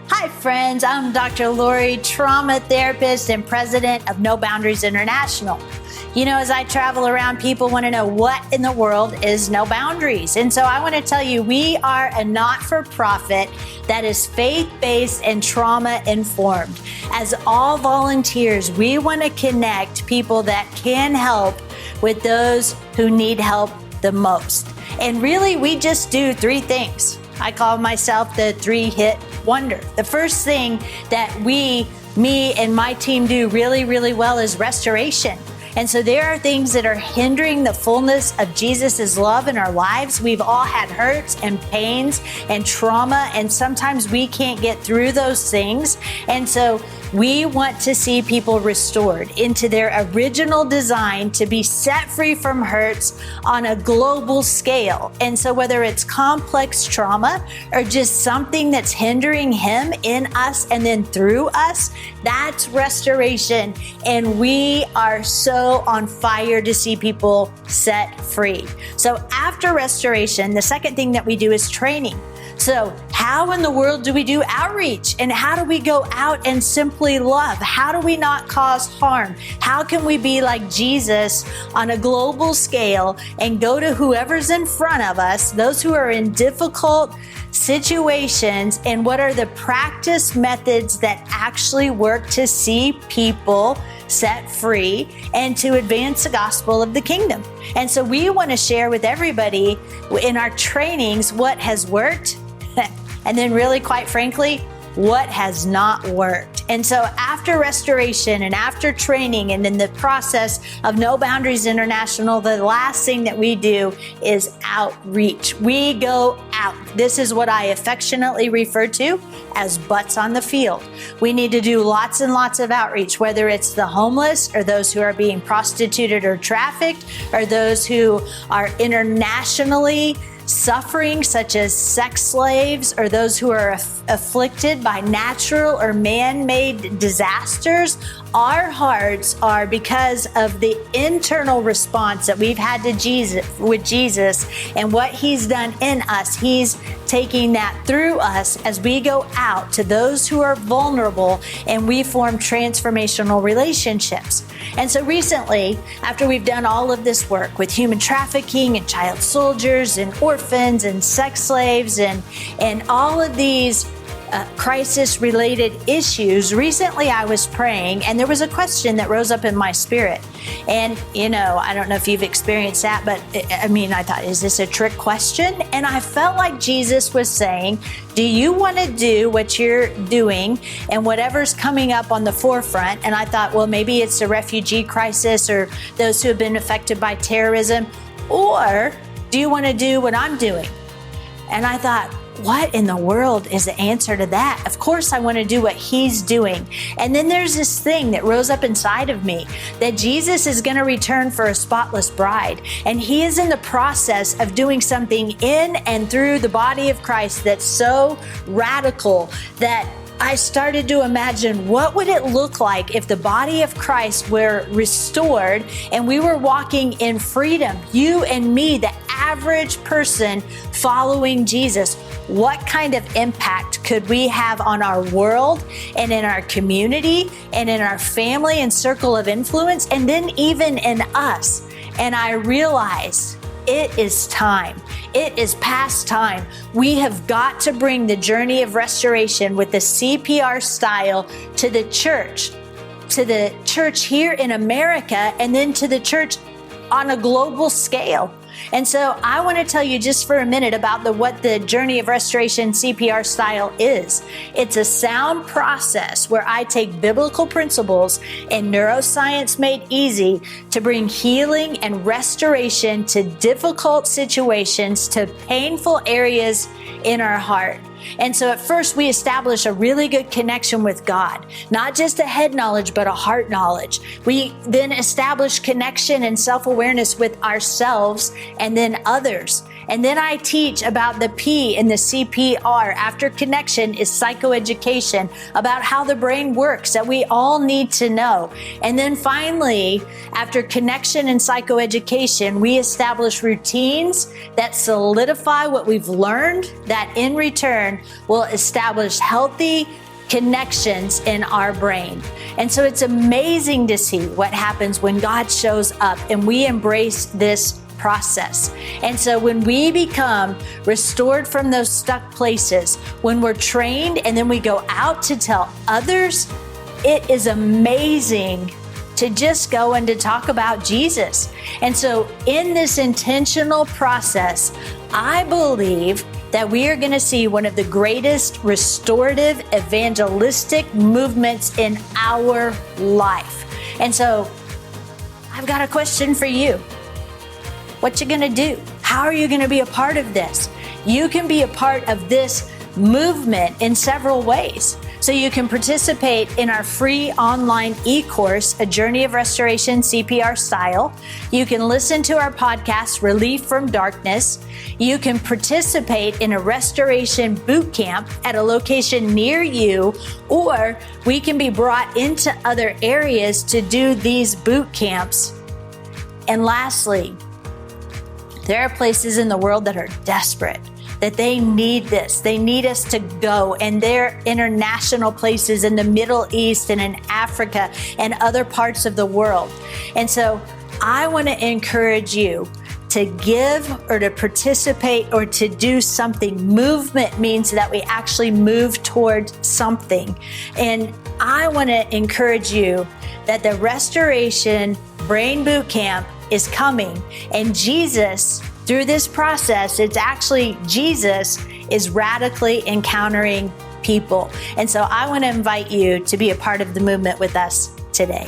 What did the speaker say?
Hi friends, I'm Dr. Lori, trauma therapist and president of No Boundaries International. You know, as I travel around, people want to know what in the world is No Boundaries. And so I want to tell you, we are a not-for-profit that is faith-based and trauma-informed. As all volunteers, we want to connect people that can help with those who need help the most. And really, we just do three things. I call myself the three-hit wonder. The first thing that me and my team do really, really well is restoration. And so there are things that are hindering the fullness of Jesus's love in our lives. We've all had hurts and pains and trauma, and sometimes we can't get through those things. And so we want to see people restored into their original design to be set free from hurts on a global scale. And so whether it's complex trauma or just something that's hindering him in us and then through us, that's restoration. And we are so on fire to see people set free. So after restoration, the second thing that we do is training. So how in the world do we do outreach? And how do we go out and simply love? How do we not cause harm? How can we be like Jesus on a global scale and go to whoever's in front of us, those who are in difficult situations, and what are the practice methods that actually work to see people set free and to advance the gospel of the kingdom? And so we want to share with everybody in our trainings what has worked, and then really, quite frankly, what has not worked. And so after restoration and after training and in the process of No Boundaries International, the last thing that we do is outreach. We go out. This is what I affectionately refer to as butts on the field. We need to do lots and lots of outreach, whether it's the homeless or those who are being prostituted or trafficked, or those who are internationally suffering, such as sex slaves, or those who are afflicted by natural or man-made disasters. Our hearts are because of the internal response that we've had to Jesus and what he's done in us. He's taking that through us as we go out to those who are vulnerable and we form transformational relationships. And so recently, after we've done all of this work with human trafficking and child soldiers and orphans and sex slaves and all of these crisis-related issues, recently I was praying and there was a question that rose up in my spirit. And, you know, I don't know if you've experienced that, but I thought, is this a trick question? And I felt like Jesus was saying, do you want to do what you're doing and whatever's coming up on the forefront? And I thought, well, maybe it's the refugee crisis or those who have been affected by terrorism, or do you want to do what I'm doing? And I thought, what in the world is the answer to that? Of course, I want to do what he's doing. And then there's this thing that rose up inside of me that Jesus is going to return for a spotless bride. And he is in the process of doing something in and through the body of Christ that's so radical that I started to imagine, what would it look like if the body of Christ were restored and we were walking in freedom, you and me, the average person following Jesus? What kind of impact could we have on our world and in our community and in our family and circle of influence, and then even in us? And I realized it is time. It is past time. We have got to bring the journey of restoration with the CPR style to the church here in America, and then to the church on a global scale. And so I want to tell you just for a minute about what the journey of restoration CPR style is. It's a sound process where I take biblical principles and neuroscience made easy to bring healing and restoration to difficult situations, to painful areas in our heart. And so at first we establish a really good connection with God, not just a head knowledge, but a heart knowledge. We then establish connection and self-awareness with ourselves and then others. And then I teach about the P in the CPR. After connection is psychoeducation, about how the brain works that we all need to know. And then finally, after connection and psychoeducation, we establish routines that solidify what we've learned, that in return will establish healthy connections in our brain. And so it's amazing to see what happens when God shows up and we embrace this process. And so when we become restored from those stuck places, when we're trained and then we go out to tell others, it is amazing to just go and to talk about Jesus. And so in this intentional process, I believe that we are going to see one of the greatest restorative evangelistic movements in our life. And so I've got a question for you. What you going to do? How are you going to be a part of this? You can be a part of this movement in several ways. So you can participate in our free online e-course, A Journey of Restoration CPR Style. You can listen to our podcast, Relief from Darkness. You can participate in a restoration boot camp at a location near you, or we can be brought into other areas to do these boot camps. And lastly, there are places in the world that are desperate, that they need this. They need us to go. And they're international places in the Middle East and in Africa and other parts of the world. And so I want to encourage you to give or to participate or to do something. Movement means that we actually move toward something. And I want to encourage you that the Restoration Brain Boot Camp is coming. And Jesus, through this process, it's actually Jesus is radically encountering people. And so I want to invite you to be a part of the movement with us today.